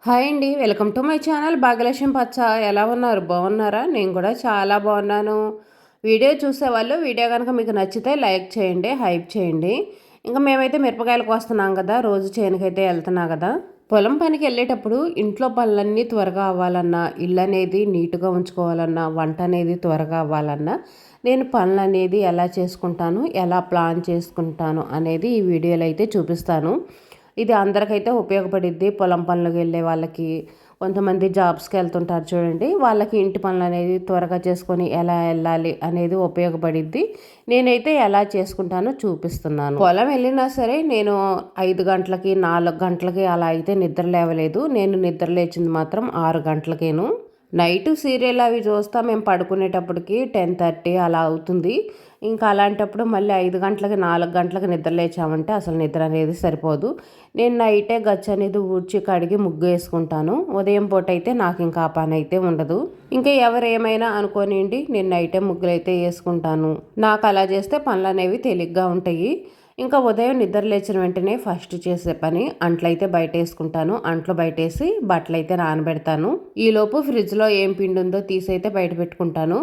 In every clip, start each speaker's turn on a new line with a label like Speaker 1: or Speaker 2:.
Speaker 1: Hi అండి. Welcome to my channel Bhagyalakshmi పచ్చ. ఎలా ఉన్నారు? బాగున్నారా? నేను కూడా చాలా బాగున్నాను. వీడియో చూసేవాళ్ళు వీడియో కనుక మీకు నచ్చితే లైక్ చేయండి, హైప్ చేయండి. ఇంకా మేమైతే మిరపకాయలకు వస్తున్నాం కదా, రోజు చేనుకైతే వెళ్తున్నా కదా. పొలం పనికి వెళ్ళేటప్పుడు ఇంట్లో పనులన్నీ త్వరగా అవ్వాలన్నా, ఇల్లు అనేది నీట్గా ఉంచుకోవాలన్నా, వంట అనేది త్వరగా అవ్వాలన్నా, నేను పనులు అనేది ఎలా చేసుకుంటాను, ఎలా ప్లాన్ చేసుకుంటాను అనేది ఈ వీడియోలో అయితే చూపిస్తాను. ఇది అందరికైతే ఉపయోగపడిద్ది. పొలం పనులకు వెళ్ళే వాళ్ళకి, కొంతమంది జాబ్స్కి వెళ్తుంటారు చూడండి, వాళ్ళకి ఇంటి పనులు అనేది త్వరగా చేసుకొని ఎలా వెళ్ళాలి అనేది ఉపయోగపడిద్ది. నేనైతే ఎలా చేసుకుంటానో చూపిస్తున్నాను. పొలం వెళ్ళినా సరే నేను 5 గంటలకి 4 గంటలకి అలా అయితే నిద్ర లేవలేదు. నేను నిద్ర లేచింది మాత్రం 6 గంటలకేను. నైట్ సీరియల్ అవి చూస్తా మేము పడుకునేటప్పటికి 10:30 అలా అవుతుంది. ఇంకా అలాంటప్పుడు మళ్ళీ 5 గంటలకి 4 గంటలకు నిద్ర లేచామంటే అసలు నిద్ర అనేది సరిపోదు. నేను నైటే గచ్చు అనేది ఊడ్చి కడిగి ముగ్గు వేసుకుంటాను. ఉదయం పూట అయితే నాకు ఇంకా ఆ పని అయితే ఉండదు. ఇంకా ఎవరు ఏమైనా అనుకోనివ్వండి, నేను నైటే ముగ్గులు అయితే వేసుకుంటాను. నాకు అలా చేస్తే పనులు అనేవి తేలిగ్గా ఉంటాయి. ఇంకా ఉదయం నిద్ర లేచిన వెంటనే ఫస్ట్ చేసే పని అంట్లయితే బయట వేసుకుంటాను. అంట్లు బయటేసి బట్టలు అయితే నానబెడతాను. ఈలోపు ఫ్రిడ్జ్లో ఏం పిండి ఉందో తీసైతే బయట పెట్టుకుంటాను.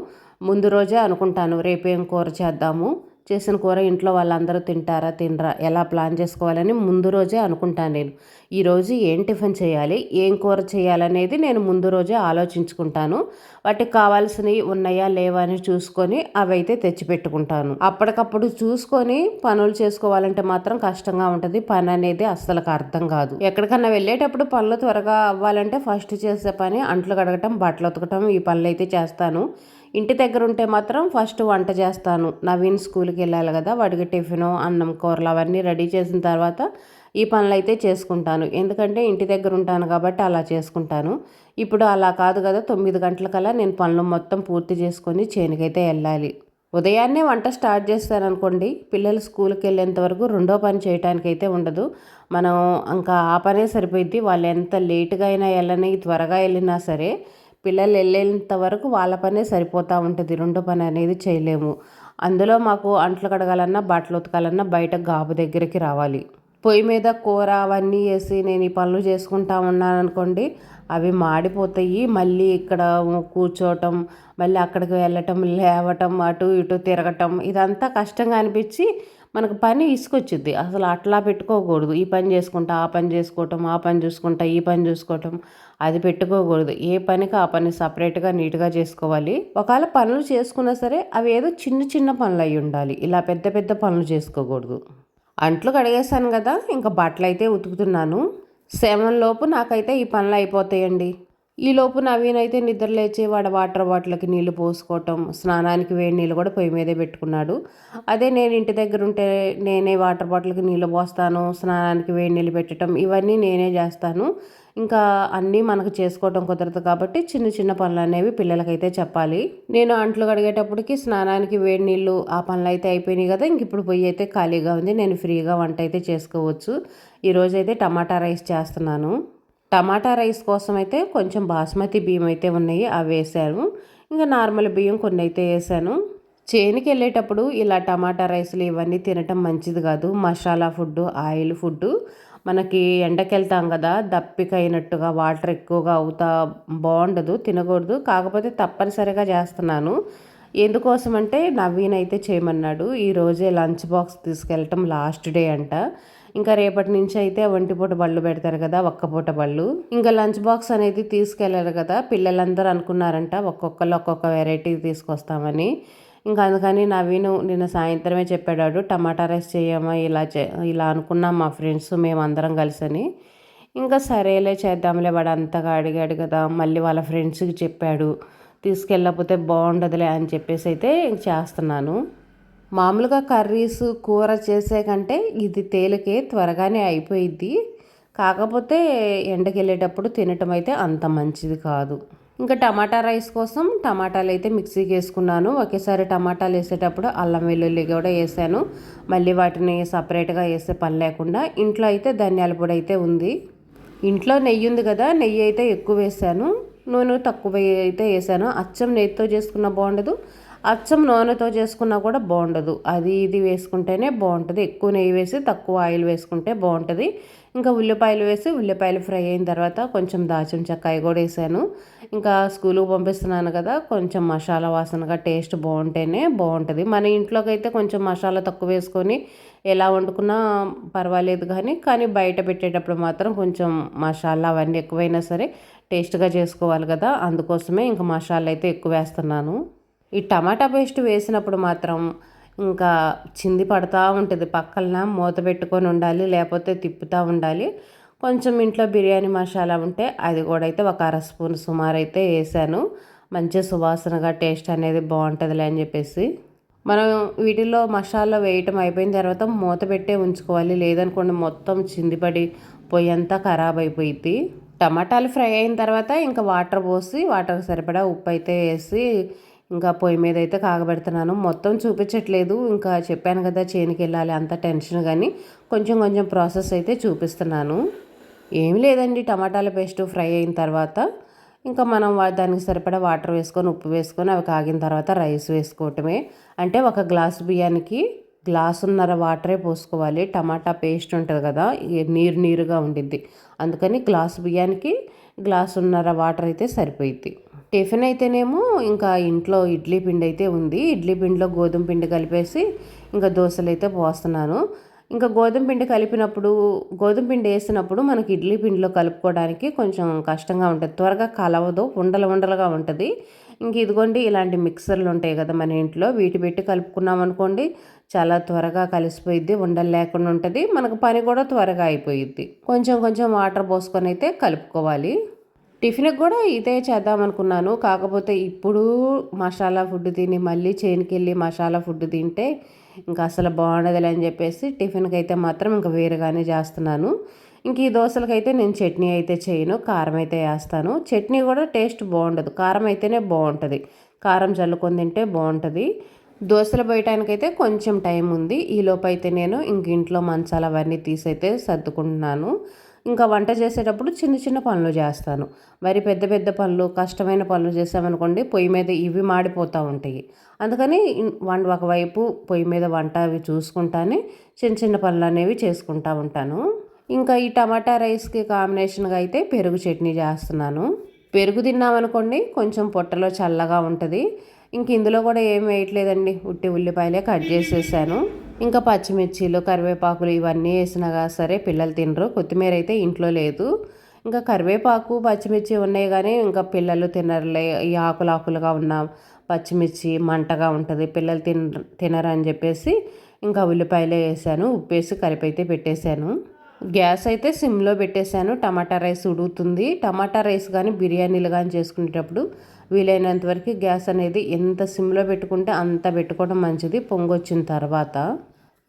Speaker 1: ముందు రోజే అనుకుంటాను రేపు ఏం కూర చేద్దాము, చేసిన కూర ఇంట్లో వాళ్ళందరూ తింటారా తినరా, ఎలా ప్లాన్ చేసుకోవాలని ముందు రోజే అనుకుంటాను. నేను ఈరోజు ఏం టిఫిన్ చేయాలి, ఏం కూర చేయాలనేది నేను ముందు రోజే ఆలోచించుకుంటాను. వాటికి కావాల్సినవి ఉన్నాయా లేవా అని చూసుకొని అవైతే తెచ్చిపెట్టుకుంటాను. అప్పటికప్పుడు చూసుకొని పనులు చేసుకోవాలంటే మాత్రం కష్టంగా ఉంటుంది. పని అనేది అస్సలకు అర్థం కాదు. ఎక్కడికన్నా వెళ్ళేటప్పుడు పనులు త్వరగా అవ్వాలంటే ఫస్ట్ చేసే పని అంట్లు కడగటం, బట్టలు ఉతకటం, ఈ పనులు అయితే చేస్తాను. ఇంటి దగ్గర ఉంటే మాత్రం ఫస్ట్ వంట చేస్తాను. నవీన్ స్కూల్కి వెళ్ళాలి కదా, వాడికి టిఫిను, అన్నం, కూరలు అవన్నీ రెడీ చేసిన తర్వాత ఈ పనులు అయితే చేసుకుంటాను. ఎందుకంటే ఇంటి దగ్గర ఉంటాను కాబట్టి అలా చేసుకుంటాను. ఇప్పుడు అలా కాదు కదా, 9 గంటలకల్లా నేను పనులు మొత్తం పూర్తి చేసుకొని చేనుకైతే వెళ్ళాలి. ఉదయాన్నే వంట స్టార్ట్ చేస్తాను అనుకోండి, పిల్లలు స్కూల్కి వెళ్ళేంత వరకు రెండో పని చేయడానికి అయితే ఉండదు. మనం ఇంకా ఆ పనే సరిపోయిద్ది. వాళ్ళు ఎంత లేటుగా అయినా వెళ్ళని, త్వరగా వెళ్ళినా సరే పిల్లలు వెళ్ళేంత వరకు వాళ్ళ పనే సరిపోతూ ఉంటుంది. రెండో పని అనేది చేయలేము. అందులో మాకు అంట్లు కడగాలన్నా, బట్టలు ఉతకాలన్నా బయట గాబు దగ్గరికి రావాలి. పొయ్యి మీద కూర అవన్నీ వేసి నేను ఈ పనులు చేసుకుంటా ఉన్నాను అనుకోండి, అవి మాడిపోతాయి. మళ్ళీ ఇక్కడ కూర్చోవటం, మళ్ళీ అక్కడికి వెళ్ళటం, లేవటం, అటు ఇటు తిరగటం, ఇదంతా కష్టంగా అనిపించి మనకు పని ఇసుకొచ్చుద్ది. అసలు అట్లా పెట్టుకోకూడదు. ఈ పని చేసుకుంటా ఆ పని చేసుకోవటం, ఆ పని చూసుకుంటా ఈ పని చూసుకోవటం, అది పెట్టుకోకూడదు. ఏ పనికి ఆ పని సపరేట్గా నీట్గా చేసుకోవాలి. ఒకవేళ పనులు చేసుకున్నా సరే అవి ఏదో చిన్న చిన్న పనులు అయి ఉండాలి. ఇలా పెద్ద పెద్ద పనులు చేసుకోకూడదు. అంట్లు కడిగేసాను కదా, ఇంకా బట్టలు అయితే ఉతుకుతున్నాను. 7 లోపు నాకైతే ఈ పనులు అయిపోతాయండి. ఈలోపు నవీన్ అయితే నిద్ర లేచి వాడు వాటర్ బాటిల్కి నీళ్లు పోసుకోవటం, స్నానానికి వేడి నీళ్ళు కూడా పొయ్యి మీదే పెట్టుకున్నాడు. అదే నేను ఇంటి దగ్గర ఉంటే నేనే వాటర్ బాటిల్కి నీళ్ళు పోస్తాను, స్నానానికి వేడి నీళ్ళు పెట్టడం ఇవన్నీ నేనే చేస్తాను. ఇంకా అన్నీ మనకు చేసుకోవటం కుదరదు కాబట్టి చిన్న చిన్న పనులు అనేవి పిల్లలకైతే చెప్పాలి. నేను అంట్లు కడిగేటప్పటికి స్నానానికి వేడి నీళ్ళు ఆ పనులు అయితే అయిపోయినాయి కదా, ఇంక ఇప్పుడు పొయ్యి అయితే ఖాళీగా ఉంది. నేను ఫ్రీగా వంట అయితే చేసుకోవచ్చు. ఈరోజైతే టమాటా రైస్ చేస్తున్నాను. టమాటా రైస్ కోసం అయితే కొంచెం బాస్మతి బియ్యం అయితే ఉన్నాయి, అవి వేసాను. ఇంకా నార్మల్ బియ్యం కొన్ని అయితే వేసాను. చేనుకి వెళ్ళేటప్పుడు ఇలా టమాటా రైస్లు ఇవన్నీ తినటం మంచిది కాదు. మసాలా ఫుడ్, ఆయిల్ ఫుడ్, మనకి ఎండకి వెళ్తాం కదా, దప్పిక అయినట్టుగా వాటర్ ఎక్కువగా అవుతా బాగుండదు, తినకూడదు. కాకపోతే తప్పనిసరిగా చేస్తున్నాను. ఎందుకోసం అంటే నవీన్ అయితే చేయమన్నాడు. ఈరోజే లంచ్ బాక్స్ తీసుకెళ్ళటం లాస్ట్ డే అంట. ఇంకా రేపటి నుంచి అయితే ఒంటిపూట బళ్ళు పెడతారు కదా, ఒక్కపూట బళ్ళు. ఇంకా లంచ్ బాక్స్ అనేది తీసుకెళ్ళారు కదా, పిల్లలందరూ అనుకున్నారంట ఒక్కొక్కరు ఒక్కొక్క వెరైటీ తీసుకొస్తామని. ఇంకా అందుకని నవీను నిన్న సాయంత్రమే చెప్పాడు, టమాటా రైస్ చేయమా, ఇలా అనుకున్నాం మా ఫ్రెండ్స్ మేమందరం కలిసని. ఇంకా సరేలే చేద్దాంలే, వాడు అంతగా అడిగాడు కదా, మళ్ళీ వాళ్ళ ఫ్రెండ్స్కి చెప్పాడు, తీసుకెళ్ళకపోతే బాగుండదులే అని చెప్పేసి అయితే చేస్తున్నాను. మామూలుగా కర్రీస్ కూర చేసే కంటే ఇది తేలికే, త్వరగానే అయిపోయిద్ది. కాకపోతే ఎండకి వెళ్ళేటప్పుడు తినటం అయితే అంత మంచిది కాదు. ఇంకా టమాటా రైస్ కోసం టమాటాలు అయితే మిక్సీకి వేసుకున్నాను. ఒకేసారి టమాటాలు వేసేటప్పుడు అల్లం వెల్లుల్లి కూడా వేసాను. మళ్ళీ వాటిని సపరేట్గా వేసే పని లేకుండా ఇంట్లో అయితే ధనియాల పొడి అయితే ఉంది. ఇంట్లో నెయ్యి ఉంది కదా, నెయ్యి అయితే ఎక్కువ వేసాను, నూనె తక్కువ అయితే వేసాను. అచ్చం నెయ్యితో చేసుకున్న బాగుండదు, అచ్చం నూనెతో చేసుకున్నా కూడా బాగుండదు. అది ఇది వేసుకుంటేనే బాగుంటుంది. ఎక్కువ నెయ్యి వేసి తక్కువ ఆయిల్ వేసుకుంటే బాగుంటుంది. ఇంకా ఉల్లిపాయలు వేసి ఉల్లిపాయలు ఫ్రై అయిన తర్వాత కొంచెం దాల్చిన చెక్క అవి కూడా వేసాను. ఇంకా స్కూల్కి పంపిస్తున్నాను కదా, కొంచెం మసాలా వాసనగా టేస్ట్ బాగుంటేనే బాగుంటుంది. మన ఇంట్లోకి అయితే కొంచెం మసాలా తక్కువ వేసుకొని ఎలా వండుకున్నా పర్వాలేదు, కానీ బయట పెట్టేటప్పుడు మాత్రం కొంచెం మసాలా అవన్నీ ఎక్కువైనా సరే టేస్ట్గా చేసుకోవాలి కదా, అందుకోసమే ఇంకా మసాలా అయితే ఎక్కువ వేస్తున్నాను. ఈ టమాటా పేస్ట్ వేసినప్పుడు మాత్రం ఇంకా చింది పడతా ఉంటుంది, పక్కన మూత పెట్టుకొని ఉండాలి, లేకపోతే తిప్పుతూ ఉండాలి. కొంచెం ఇంట్లో బిర్యానీ మసాలా ఉంటే అది కూడా అయితే ఒక అర స్పూన్ సుమారు అయితే వేసాను. మంచి సువాసనగా టేస్ట్ అనేది బాగుంటుందిలే అని చెప్పేసి మనం వీటిల్లో మసాలా వేయటం అయిపోయిన తర్వాత మూత పెట్టే ఉంచుకోవాలి, లేదనుకోండి మొత్తం చిందిపడి పొయ్యి అంతా ఖరాబ్ అయిపోయింది. టమాటాలు ఫ్రై అయిన తర్వాత ఇంకా వాటర్ పోసి వాటర్కి సరిపడా ఉప్పు అయితే వేసి ఇంకా పొయ్యి మీద అయితే కాగబెడుతున్నాను. మొత్తం చూపించట్లేదు, ఇంకా చెప్పాను కదా చేనికి వెళ్ళాలి అంత టెన్షన్, కానీ కొంచెం కొంచెం ప్రాసెస్ అయితే చూపిస్తున్నాను. ఏమి లేదండి, టమాటాల పేస్ట్ ఫ్రై అయిన తర్వాత ఇంకా మనం దానికి సరిపడా వాటర్ వేసుకొని ఉప్పు వేసుకొని అవి కాగిన తర్వాత రైస్ వేసుకోవటమే. అంటే ఒక గ్లాసు బియ్యానికి గ్లాసున్నర వాటరే పోసుకోవాలి. టమాటా పేస్ట్ ఉంటుంది కదా, నీరు నీరుగా ఉండిద్ది, అందుకని గ్లాసు బియ్యానికి గ్లాసున్నర వాటర్ అయితే సరిపోయిద్ది. టిఫిన్ అయితేనేమో ఇంకా ఇంట్లో ఇడ్లీ పిండి అయితే ఉంది, ఇడ్లీ పిండిలో గోధుమ పిండి కలిపేసి ఇంకా దోశలు అయితే పోస్తున్నాను. ఇంకా గోధుమ పిండి కలిపినప్పుడు గోధుమ పిండి వేసినప్పుడు మనకి ఇడ్లీ పిండిలో కలుపుకోవడానికి కొంచెం కష్టంగా ఉంటుంది, త్వరగా కలవదు, ఉండలు ఉండలుగా ఉంటుంది. ఇంక ఇదిగోండి ఇలాంటి మిక్సర్లు ఉంటాయి కదా మన ఇంట్లో, వీటి పెట్టి కలుపుకున్నాం అనుకోండి చాలా త్వరగా కలిసిపోయిద్ది, ఉండలు లేకుండా ఉంటుంది, మనకు పని కూడా త్వరగా అయిపోయిద్ది. కొంచెం కొంచెం వాటర్ పోసుకొని అయితే కలుపుకోవాలి. టిఫిన్కి కూడా ఇదే చేద్దాం అనుకున్నాను, కాకపోతే ఇప్పుడు మసాలా ఫుడ్ తిని మళ్ళీ చేనికి వెళ్ళి మసాలా ఫుడ్ తింటే ఇంకా అసలు బాగుండదులే అని చెప్పేసి టిఫిన్కి అయితే మాత్రం ఇంకా వేరుగానే చేస్తున్నాను. ఇంక ఈ దోశలకైతే నేను చట్నీ అయితే చేయను, కారం అయితే వేస్తాను. చట్నీ కూడా టేస్ట్ బాగుండదు, కారం అయితేనే బాగుంటుంది, కారం చల్లుకొని తింటే బాగుంటుంది. దోశలు పోయటానికైతే కొంచెం టైం ఉంది, ఈలోపు అయితే నేను ఇంక ఇంట్లో మంచాలు అవన్నీ తీసైతే సర్దుకుంటున్నాను. ఇంకా వంట చేసేటప్పుడు చిన్న చిన్న పనులు చేస్తాను, మరి పెద్ద పెద్ద పనులు కష్టమైన పనులు చేసామనుకోండి పొయ్యి మీద ఇవి మాడిపోతూ ఉంటాయి, అందుకని ఒకవైపు పొయ్యి మీద వంట అవి చూసుకుంటానే చిన్న చిన్న పనులు అనేవి చేసుకుంటూ ఉంటాను. ఇంకా ఈ టమాటా రైస్కి కాంబినేషన్గా అయితే పెరుగు చట్నీ చేస్తున్నాను. పెరుగు తిన్నామనుకోండి కొంచెం పొట్టలో చల్లగా ఉంటుంది. ఇంక ఇందులో కూడా ఏం వేయట్లేదండి, ఉట్టి ఉల్లిపాయలే కట్ చేసేసాను. ఇంకా పచ్చిమిర్చీలు కరివేపాకులు ఇవన్నీ వేసినా సరే పిల్లలు తినరు, కొత్తిమీర అయితే ఇంట్లో లేదు. ఇంకా కరివేపాకు పచ్చిమిర్చి ఉన్నాయి కానీ ఇంకా పిల్లలు తినరులే, ఈ ఆకులుగా ఉన్న పచ్చిమిర్చి మంటగా ఉంటుంది, పిల్లలు తినరు అని చెప్పేసి ఇంకా ఉల్లిపాయలే వేసాను, ఉప్పేసి కలిపి అయితే పెట్టేశాను. గ్యాస్ అయితే సిమ్లో పెట్టేశాను, టమాటా రైస్ ఉడుకుతుంది. టమాటా రైస్ కానీ బిర్యానీలు కానీ చేసుకునేటప్పుడు వీలైనంత వరకు గ్యాస్ అనేది ఎంత సిమ్లో పెట్టుకుంటే అంత పెట్టుకోవడం మంచిది పొంగొచ్చిన తర్వాత.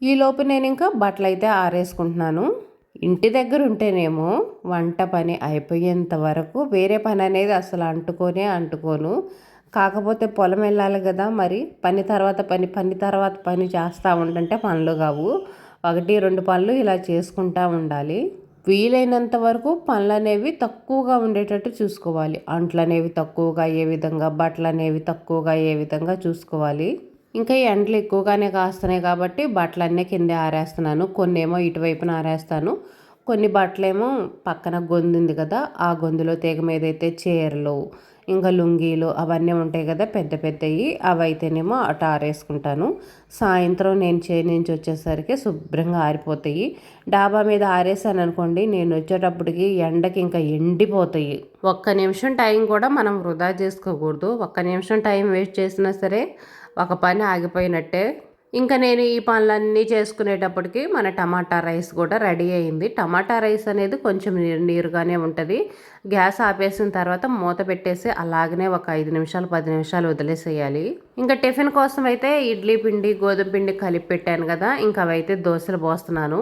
Speaker 1: ఈలోపు నేను ఇంకా బట్టలు అయితే ఆరేసుకుంటున్నాను. ఇంటి దగ్గర ఉంటేనేమో వంట పని అయిపోయేంత వరకు వేరే పని అనేది అసలు అంటుకోను. కాకపోతే పొలం వెళ్ళాలి కదా, మరి పని తర్వాత పని చేస్తూ ఉంటుంటే పనులు కావు, 1-2 పనులు ఇలా చేసుకుంటూ ఉండాలి. వీలైనంత వరకు పనులు అనేవి తక్కువగా ఉండేటట్టు చూసుకోవాలి, అంట్లు అనేవి తక్కువగా అయ్యే విధంగా, బట్టలు అనేవి తక్కువగా అయ్యే విధంగా చూసుకోవాలి. ఇంకా ఎండలు ఎక్కువగానే కాస్తున్నాయి కాబట్టి బట్టలన్నీ కిందే ఆరేస్తున్నాను, కొన్ని ఏమో ఇటువైపున ఆరేస్తాను, కొన్ని బట్టలేమో పక్కన గొంతు ఉంది కదా ఆ గొంతులో తీగ మీద అయితే చీరలు ఇంకా లుంగీలు అవన్నీ ఉంటాయి కదా పెద్ద పెద్దవి, అవి అయితేనేమో అటు ఆరేసుకుంటాను. సాయంత్రం నేను చేను నుంచి వచ్చేసరికి శుభ్రంగా ఆరిపోతాయి. డాబా మీద ఆరేసాను అనుకోండి నేను వచ్చేటప్పటికి ఎండకి ఇంకా ఎండిపోతాయి. ఒక్క నిమిషం టైం కూడా మనం వృధా చేసుకోకూడదు, ఒక్క నిమిషం టైం వేస్ట్ చేసినా సరే ఒక పని ఆగిపోయినట్టే. ఇంకా నేను ఈ పనులన్నీ చేసుకునేటప్పటికి మన టమాటా రైస్ కూడా రెడీ అయింది. టమాటా రైస్ అనేది కొంచెం నీరుగానే ఉంటుంది. గ్యాస్ ఆపేసిన తర్వాత మూత పెట్టేసి అలాగనే ఒక 5 నిమిషాలు 10 నిమిషాలు వదిలేసేయాలి. ఇంకా టిఫిన్ కోసం అయితే ఇడ్లీ పిండి గోధుమ పిండి కలిపి పెట్టాను కదా, ఇంకా అవైతే దోశలు పోస్తున్నాను.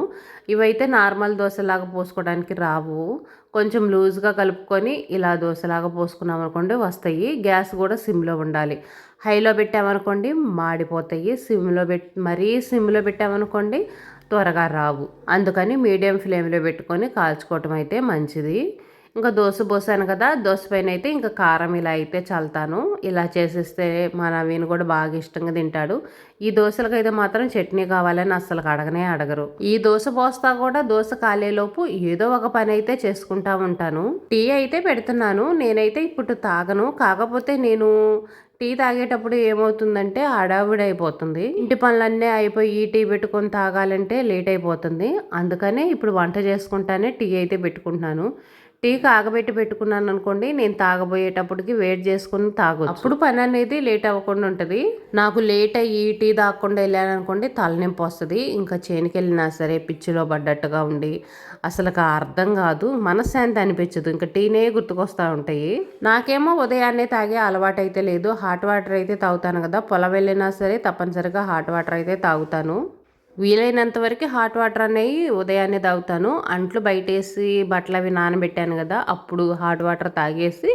Speaker 1: ఇవైతే నార్మల్ దోశలాగా పోసుకోవడానికి రావు, కొంచెం లూజ్గా కలుపుకొని ఇలా దోశలాగా పోసుకున్నాం అనుకోండి వస్తాయి. గ్యాస్ కూడా సిమ్లో ఉండాలి, హైలో పెట్టామనుకోండి మాడిపోతాయి, మరీ సిమ్లో పెట్టామనుకోండి త్వరగా రావు, అందుకని మీడియం ఫ్లేమ్లో పెట్టుకొని కాల్చుకోవటం అయితే మంచిది. ఇంకా దోశ పోసాను కదా, దోశ పైన అయితే ఇంకా కారం ఇలా అయితే చల్లుతాను. ఇలా చేసిస్తే మా నవీన్ కూడా బాగా ఇష్టంగా తింటాడు. ఈ దోశలకైతే మాత్రం చట్నీ కావాలని అస్సలు అడగనే అడగరు. ఈ దోశ పోస్తా కూడా దోశ కాలేలోపు ఏదో ఒక పని అయితే చేసుకుంటా ఉంటాను. టీ అయితే పెడుతున్నాను. నేనైతే ఇప్పుడు తాగను. కాకపోతే నేను టీ తాగేటప్పుడు ఏమవుతుందంటే హడావిడి అయిపోతుంది. ఇంటి పనులన్నీ అయిపోయి టీ పెట్టుకొని తాగాలంటే లేట్ అయిపోతుంది. అందుకనే ఇప్పుడు వంట చేసుకుంటానే టీ అయితే పెట్టుకుంటున్నాను. టీ కాగబెట్టి పెట్టుకున్నాను అనుకోండి, నేను తాగబోయేటప్పటికి వెయిట్ చేసుకుని తాగొచ్చు. అప్పుడు పని అనేది లేట్ అవ్వకుండా ఉంటుంది. నాకు లేట్ అయ్యి టీ తాగకుండా వెళ్ళాను అనుకోండి, తలనొప్పి వస్తుంది. ఇంకా చేనుకి వెళ్ళినా సరే పిచ్చిలో పడ్డట్టుగా ఉండి అసలు అర్థం కాదు, మనశ్శాంతి అనిపించదు. ఇంకా టీనే గుర్తుకొస్తూ ఉంటాయి. నాకేమో ఉదయాన్నే తాగే అలవాటు అయితే లేదు. హాట్ వాటర్ అయితే తాగుతాను కదా, పొలం వెళ్ళినా సరే తప్పనిసరిగా హాట్ వాటర్ అయితే తాగుతాను. వీలైనంత వరకు హాట్ వాటర్ అనేవి ఉదయాన్నే తాగుతాను. అంట్లు బయటేసి బట్టలు అవి నానబెట్టాను కదా, అప్పుడు హాట్ వాటర్ తాగేసి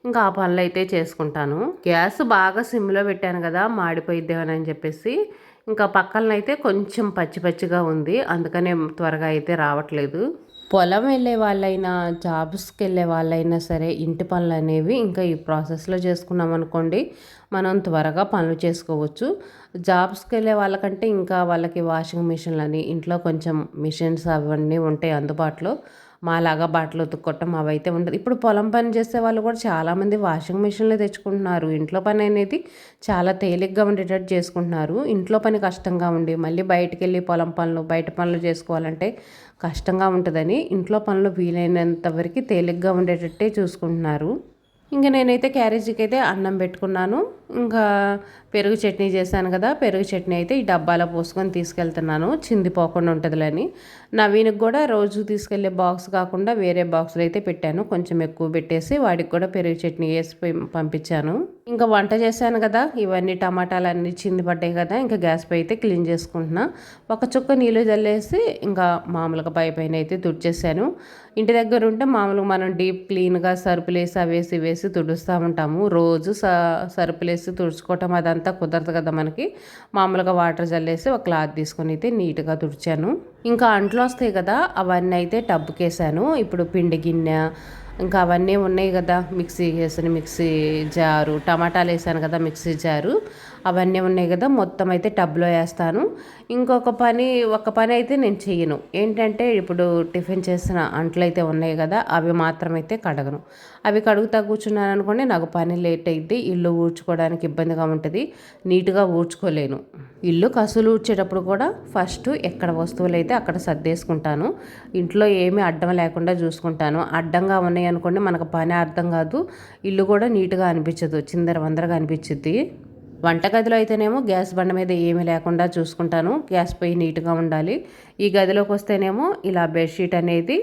Speaker 1: ఇంకా ఆ పనులు అయితే చేసుకుంటాను. గ్యాస్ బాగా సిమ్లో పెట్టాను కదా, మాడిపోయిద్దేమని చెప్పేసి ఇంకా పక్కనైతే కొంచెం పచ్చి పచ్చిగా ఉంది. అందుకనే త్వరగా అయితే రావట్లేదు. పొలం వెళ్ళే వాళ్ళైనా జాబ్స్కి వెళ్ళే వాళ్ళైనా సరే ఇంటి పనులు అనేవి ఇంకా ఈ ప్రాసెస్లో చేసుకున్నాం అనుకోండి, మనం త్వరగా పనులు చేసుకోవచ్చు. జాబ్స్కి వెళ్ళే వాళ్ళకంటే ఇంకా వాళ్ళకి వాషింగ్ మిషన్లని ఇంట్లో కొంచెం మిషన్స్ అవన్నీ ఉంటాయి అందుబాటులో. మాలాగా బట్టలు ఉతుక్కోవటం అవైతే ఉండదు. ఇప్పుడు పొలం పని చేసే వాళ్ళు కూడా చాలామంది వాషింగ్ మిషన్లు తెచ్చుకుంటున్నారు. ఇంట్లో పని అనేది చాలా తేలిగ్గా ఉండేటట్టు చేసుకుంటున్నారు. ఇంట్లో పని కష్టంగా ఉండి మళ్ళీ బయటికి వెళ్ళి పొలం పనులు బయట పనులు చేసుకోవాలంటే కష్టంగా ఉంటుందని ఇంట్లో పనులు వీలైనంత వరకు తేలిగ్గా ఉండేటట్టే చూసుకుంటున్నారు. ఇంకా నేనైతే క్యారేజీకి అయితే అన్నం పెట్టుకున్నాను. ఇంకా పెరుగు చట్నీ చేశాను కదా, పెరుగు చట్నీ అయితే ఈ డబ్బాలో పోసుకొని తీసుకెళ్తున్నాను, చిందిపోకుండా ఉంటుందిలని. నవీన్కి కూడా రోజు తీసుకెళ్లే బాక్స్ కాకుండా వేరే బాక్సులు అయితే పెట్టాను. కొంచెం ఎక్కువ పెట్టేసి వాడికి కూడా పెరుగు చట్నీ వేసి పంపించాను. ఇంకా వంట చేశాను కదా, ఇవన్నీ టమాటాలు అన్నీ చింది పడ్డాయి కదా, ఇంకా గ్యాస్ పై అయితే క్లీన్ చేసుకుంటున్నా. ఒక చుక్క నీళ్ళు జల్లేసి ఇంకా మామూలుగా పైన అయితే తుడిచేసాను. ఇంటి దగ్గర ఉంటే మామూలుగా మనం డీప్ క్లీన్గా సరుపులేసి అవేసి వేసి తుడుస్తూ ఉంటాము. రోజు సరుపులేసి తుడుచుకోవటం అదంతా కుదరదు కదా మనకి. మామూలుగా వాటర్ జల్లేసి ఒక క్లాత్ తీసుకొని అయితే నీట్గా తుడిచాను. ఇంకా అంట్లు వస్తాయి కదా, అవన్నీ అయితే టబ్బుకేసాను. ఇప్పుడు పిండి గిన్నె ఇంకా అవన్నీ ఉన్నాయి కదా, మిక్సీ వేసిన మిక్సీ జారు, టమాటాలు వేసాను కదా మిక్సీ జారు, అవన్నీ ఉన్నాయి కదా, మొత్తం అయితే టబ్లో వేస్తాను. ఇంకొక ఒక పని అయితే నేను చెయ్యను. ఏంటంటే ఇప్పుడు టిఫిన్ చేసిన అంట్లు అయితే ఉన్నాయి కదా, అవి మాత్రమైతే కడగను. అవి కడుగుతా కూర్చున్నాను అనుకోండి, నాకు పని లేట్ అయింది. ఇల్లు ఊడ్చుకోవడానికి ఇబ్బందిగా ఉంటుంది, నీట్గా ఊడ్చుకోలేను. ఇల్లు కసులు ఊడ్చేటప్పుడు కూడా ఫస్ట్ ఎక్కడ వస్తువులు అయితే అక్కడ సర్దేసుకుంటాను. ఇంట్లో ఏమీ అడ్డం లేకుండా చూసుకుంటాను. అడ్డంగా ఉన్నాయి అనుకోండి, మనకు పని అర్థం కాదు, ఇల్లు కూడా నీట్గా అనిపించదు, చిందరవందరగా అనిపించుద్ది. వంటగదిలో అయితేనేమో గ్యాస్ బండ మీద ఏమీ లేకుండా చూసుకుంటాను. గ్యాస్ పొయ్యి నీట్గా ఉండాలి. ఈ గదిలోకి వస్తేనేమో ఇలా బెడ్షీట్ అనేది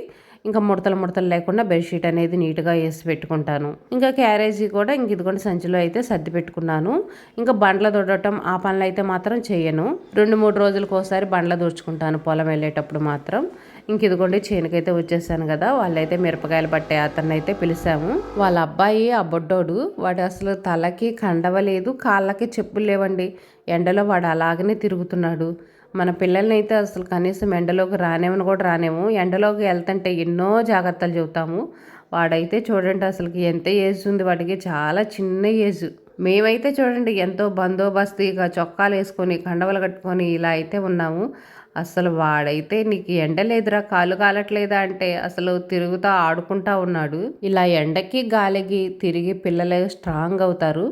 Speaker 1: ఇంకా ముడతలు లేకుండా బెడ్షీట్ అనేది నీట్గా వేసి పెట్టుకుంటాను. ఇంకా క్యారేజీ కూడా ఇంక ఇదిగోండి సంచిలో అయితే సర్ది పెట్టుకున్నాను. ఇంకా బండ్ల దొడటం ఆ పనులు అయితే మాత్రం చేయను. 2-3 రోజులకు ఒకసారి బండ్ల దూర్చుకుంటాను పొలం వెళ్ళేటప్పుడు మాత్రం. ఇంక ఇదిగోండి చేనుకైతే వచ్చేసాను కదా, వాళ్ళైతే మిరపకాయలు పట్టే అతన్ని అయితే పిలిచాము. వాళ్ళ అబ్బాయి ఆ బొడ్డోడు, వాడు అసలు తలకి కండవలేదు, కాళ్ళకి చెప్పులు లేవండి. ఎండలో వాడు అలాగనే తిరుగుతున్నాడు. మన పిల్లల్ని అయితే అసలు కనీసం ఎండలోకి రానేమని కూడా రానేమో. ఎండలోకి వెళ్తుంటే ఎన్నో జాగ్రత్తలు చెబుతాము. వాడైతే చూడండి అసలుకి ఎంత ఏజ్ ఉంది వాడికి, చాలా చిన్న ఏజ్. మేమైతే చూడండి ఎంతో బందోబస్తుగా చొక్కాలు వేసుకొని కండవలు కట్టుకొని ఇలా అయితే ఉన్నాము. అసలు వాడైతే నీకు ఎండ లేదురా, కాలు కాలట్లేదా అంటే అసలు తిరుగుతూ ఆడుకుంటా ఉన్నాడు. ఇలా ఎండకి గాలికి తిరిగి పిల్లలు స్ట్రాంగ్ అవుతారు.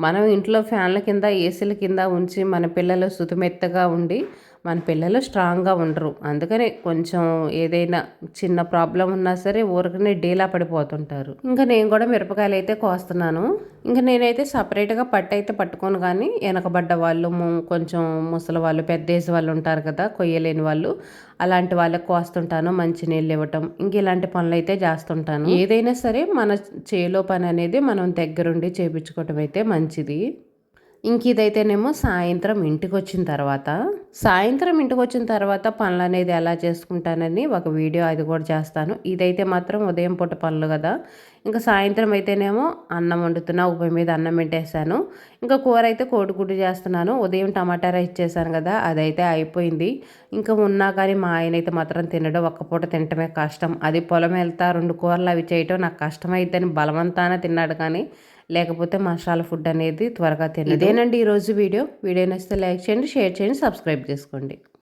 Speaker 1: మనం ఇంట్లో ఫ్యాన్ల కింద ఏసీల కింద ఉంచి మన పిల్లలు సుతిమెత్తగా ఉండి మన పిల్లలు స్ట్రాంగ్గా ఉండరు. అందుకనే కొంచెం ఏదైనా చిన్న ప్రాబ్లం ఉన్నా సరే ఊరికనే డీలా పడిపోతుంటారు. ఇంకా నేను కూడా మిరపకాయలు అయితే కోస్తున్నాను. ఇంకా నేనైతే సపరేట్గా పట్టు అయితే పట్టుకోను, కానీ వెనకబడ్డ వాళ్ళు, కొంచెం ముసలి వాళ్ళు, పెద్ద ఏజ్ వాళ్ళు ఉంటారు కదా, కొయ్యలేని వాళ్ళు, అలాంటి వాళ్ళకి కోస్తుంటాను. మంచి నీళ్ళు ఇవ్వటం, ఇంక ఇలాంటి పనులు అయితే చేస్తుంటాను. ఏదైనా సరే మన చేలో పని అనేది మనం దగ్గరుండి చేయించుకోవటం అయితే మంచిది. ఇంక ఇదైతేనేమో సాయంత్రం ఇంటికి వచ్చిన తర్వాత పనులు అనేది ఎలా చేసుకుంటానని ఒక వీడియో అది కూడా చేస్తాను. ఇదైతే మాత్రం ఉదయం పూట పనులు కదా. ఇంకా సాయంత్రం అయితేనేమో అన్నం వండుతున్నా, ఉప్పు మీద అన్నం పెట్టేశాను. ఇంకా కూర అయితే కోడిగుడ్డు చేస్తున్నాను. ఉదయం టమాటా రైస్ చేశాను కదా, అదైతే అయిపోయింది. ఇంకా ఉన్నా కానీ మా ఆయన అయితే మాత్రం తినడం, ఒక్క పూట తినటమే కష్టం. అది పొలం వెళ్తా 2 కూరలు అవి చేయటం నాకు కష్టమైద్దని బలవంతాన తిన్నాడు, కానీ లేకపోతే మసాలా ఫుడ్ అనేది త్వరగా తినడు. ఇదేనండి ఈరోజు వీడియో. వీడియో నచ్చితే లైక్ చేయండి, షేర్ చేయండి, సబ్స్క్రైబ్ చేసుకోండి.